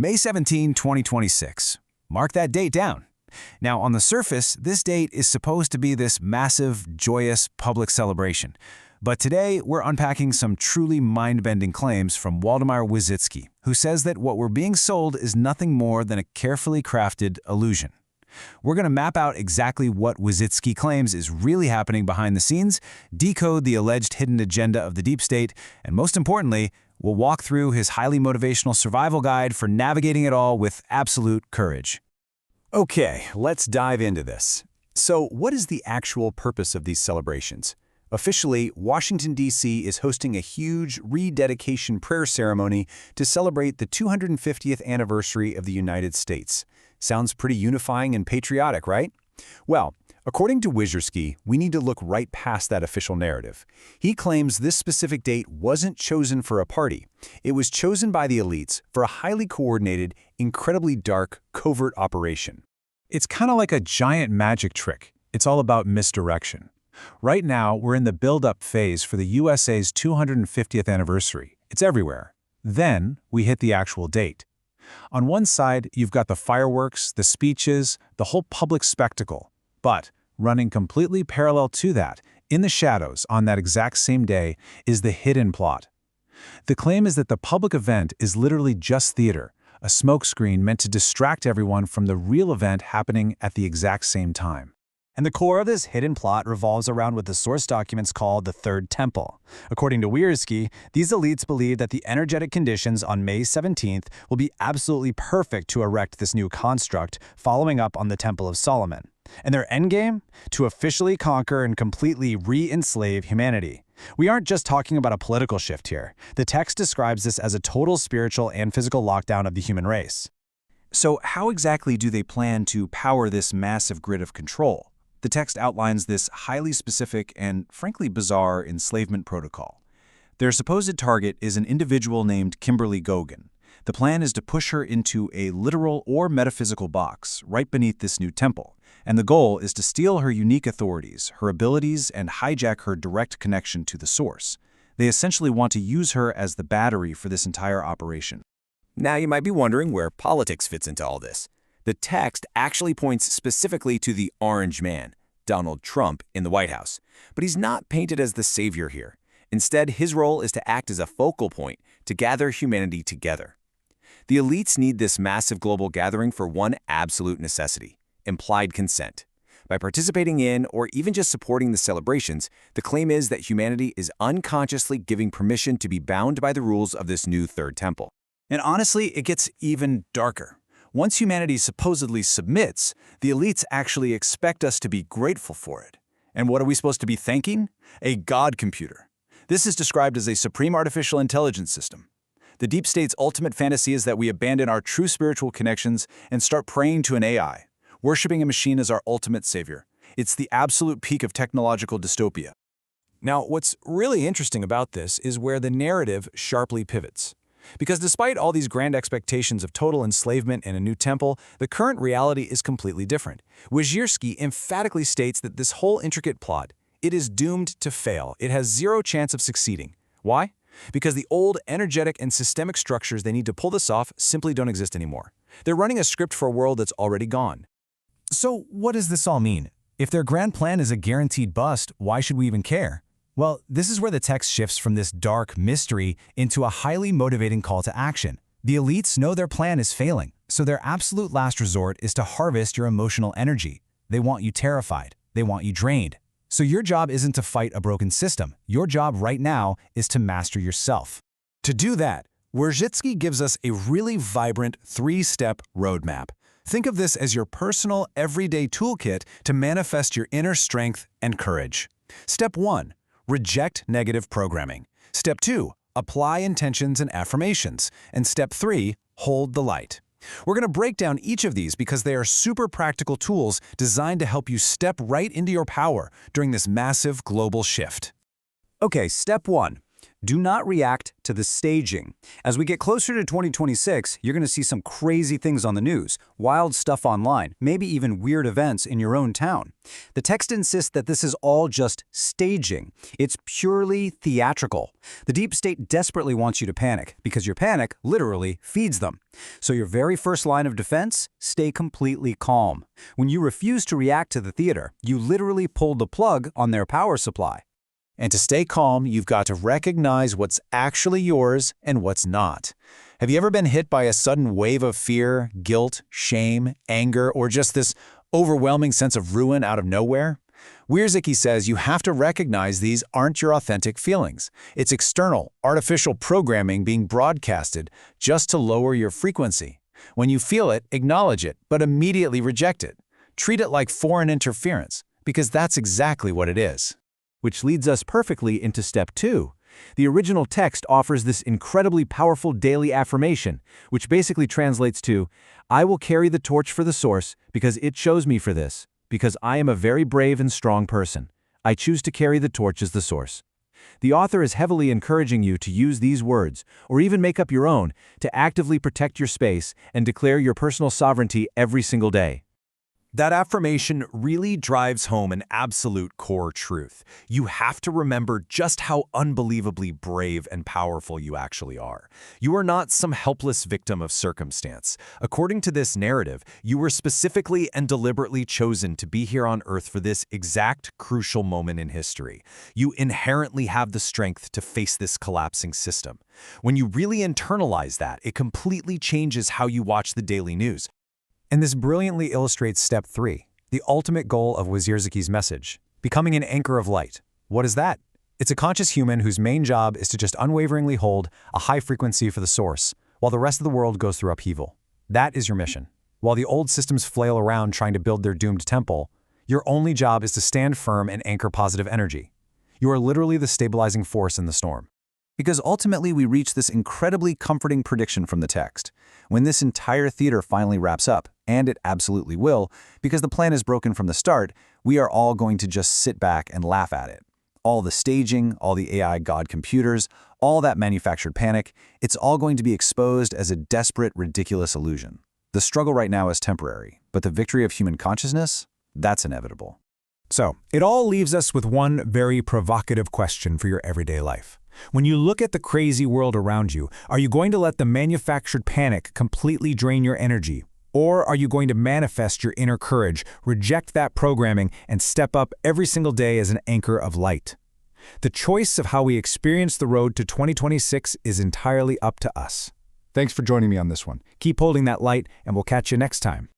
May 17, 2026. Mark that date down. Now, on the surface, this date is supposed to be this massive, joyous public celebration. But today, we're unpacking some truly mind-bending claims from Waldemar Wierzycki, who says that what we're being sold is nothing more than a carefully crafted illusion. We're going to map out exactly what Wierzycki claims is really happening behind the scenes, decode the alleged hidden agenda of the deep state, and most importantly, we'll walk through his highly motivational survival guide for navigating it all with absolute courage. Okay, let's dive into this. So, what is the actual purpose of these celebrations? Officially, Washington, D.C. is hosting a huge rededication prayer ceremony to celebrate the 250th anniversary of the United States. Sounds pretty unifying and patriotic, right? Well, according to Wierzycki, we need to look right past that official narrative. He claims this specific date wasn't chosen for a party. It was chosen by the elites for a highly coordinated, incredibly dark, covert operation. It's kind of like a giant magic trick. It's all about misdirection. Right now, we're in the build-up phase for the USA's 250th anniversary. It's everywhere. Then, we hit the actual date. On one side, you've got the fireworks, the speeches, the whole public spectacle. But, running completely parallel to that, in the shadows on that exact same day, is the hidden plot. The claim is that the public event is literally just theater, a smokescreen meant to distract everyone from the real event happening at the exact same time. And the core of this hidden plot revolves around what the source documents call the Third Temple. According to Wierzycki, these elites believe that the energetic conditions on May 17th will be absolutely perfect to erect this new construct, following up on the Temple of Solomon. And their endgame? To officially conquer and completely re-enslave humanity. We aren't just talking about a political shift here. The text describes this as a total spiritual and physical lockdown of the human race. So how exactly do they plan to power this massive grid of control? The text outlines this highly specific and, frankly, bizarre enslavement protocol. Their supposed target is an individual named Kimberly Goguen. The plan is to push her into a literal or metaphysical box right beneath this new temple, and the goal is to steal her unique authorities, her abilities, and hijack her direct connection to the source. They essentially want to use her as the battery for this entire operation. Now you might be wondering where politics fits into all this. The text actually points specifically to the Orange Man, Donald Trump, in the White House. But he's not painted as the savior here. Instead, his role is to act as a focal point to gather humanity together. The elites need this massive global gathering for one absolute necessity: implied consent. By participating in or even just supporting the celebrations, the claim is that humanity is unconsciously giving permission to be bound by the rules of this new Third Temple. And honestly, it gets even darker. Once humanity supposedly submits, the elites actually expect us to be grateful for it. And what are we supposed to be thanking? A God computer. This is described as a supreme artificial intelligence system. The deep state's ultimate fantasy is that we abandon our true spiritual connections and start praying to an AI, worshiping a machine as our ultimate savior. It's the absolute peak of technological dystopia. Now, what's really interesting about this is where the narrative sharply pivots. Because despite all these grand expectations of total enslavement and a new temple, the current reality is completely different. Wierzycki emphatically states that this whole intricate plot, it is doomed to fail. It has zero chance of succeeding. Why? Because the old, energetic, and systemic structures they need to pull this off simply don't exist anymore. They're running a script for a world that's already gone. So what does this all mean? If their grand plan is a guaranteed bust, why should we even care? Well, this is where the text shifts from this dark mystery into a highly motivating call to action. The elites know their plan is failing, so their absolute last resort is to harvest your emotional energy. They want you terrified. They want you drained. So your job isn't to fight a broken system. Your job right now is to master yourself. To do that, Wierzycki gives us a really vibrant three-step roadmap. Think of this as your personal, everyday toolkit to manifest your inner strength and courage. Step 1. Reject negative programming. Step 2. Apply intentions and affirmations. And Step 3. Hold the light. We're going to break down each of these because they are super practical tools designed to help you step right into your power during this massive global shift. Okay, Step 1. Do not react to the staging. As we get closer to 2026, you're going to see some crazy things on the news, wild stuff online, maybe even weird events in your own town. The text insists that this is all just staging. It's purely theatrical. The deep state desperately wants you to panic, because your panic literally feeds them. So your very first line of defense, stay completely calm. When you refuse to react to the theater, you literally pulled the plug on their power supply. And to stay calm, you've got to recognize what's actually yours and what's not. Have you ever been hit by a sudden wave of fear, guilt, shame, anger, or just this overwhelming sense of ruin out of nowhere? Wierzycki says you have to recognize these aren't your authentic feelings. It's external, artificial programming being broadcasted just to lower your frequency. When you feel it, acknowledge it, but immediately reject it. Treat it like foreign interference, because that's exactly what it is. Which leads us perfectly into step 2. The original text offers this incredibly powerful daily affirmation, which basically translates to, I will carry the torch for the source because it chose me for this, because I am a very brave and strong person. I choose to carry the torch as the source. The author is heavily encouraging you to use these words, or even make up your own, to actively protect your space and declare your personal sovereignty every single day. That affirmation really drives home an absolute core truth. You have to remember just how unbelievably brave and powerful you actually are. You are not some helpless victim of circumstance. According to this narrative, you were specifically and deliberately chosen to be here on Earth for this exact crucial moment in history. You inherently have the strength to face this collapsing system. When you really internalize that, it completely changes how you watch the daily news. And this brilliantly illustrates step 3, the ultimate goal of Wierzycki's message, becoming an anchor of light. What is that? It's a conscious human whose main job is to just unwaveringly hold a high frequency for the source, while the rest of the world goes through upheaval. That is your mission. While the old systems flail around trying to build their doomed temple, your only job is to stand firm and anchor positive energy. You are literally the stabilizing force in the storm. Because ultimately we reach this incredibly comforting prediction from the text. When this entire theater finally wraps up, and it absolutely will, because the plan is broken from the start, we are all going to just sit back and laugh at it. All the staging, all the AI god computers, all that manufactured panic, it's all going to be exposed as a desperate, ridiculous illusion. The struggle right now is temporary, but the victory of human consciousness, that's inevitable. So, it all leaves us with one very provocative question for your everyday life. When you look at the crazy world around you, are you going to let the manufactured panic completely drain your energy? Or are you going to manifest your inner courage, reject that programming, and step up every single day as an anchor of light? The choice of how we experience the road to 2026 is entirely up to us. Thanks for joining me on this one. Keep holding that light, and we'll catch you next time.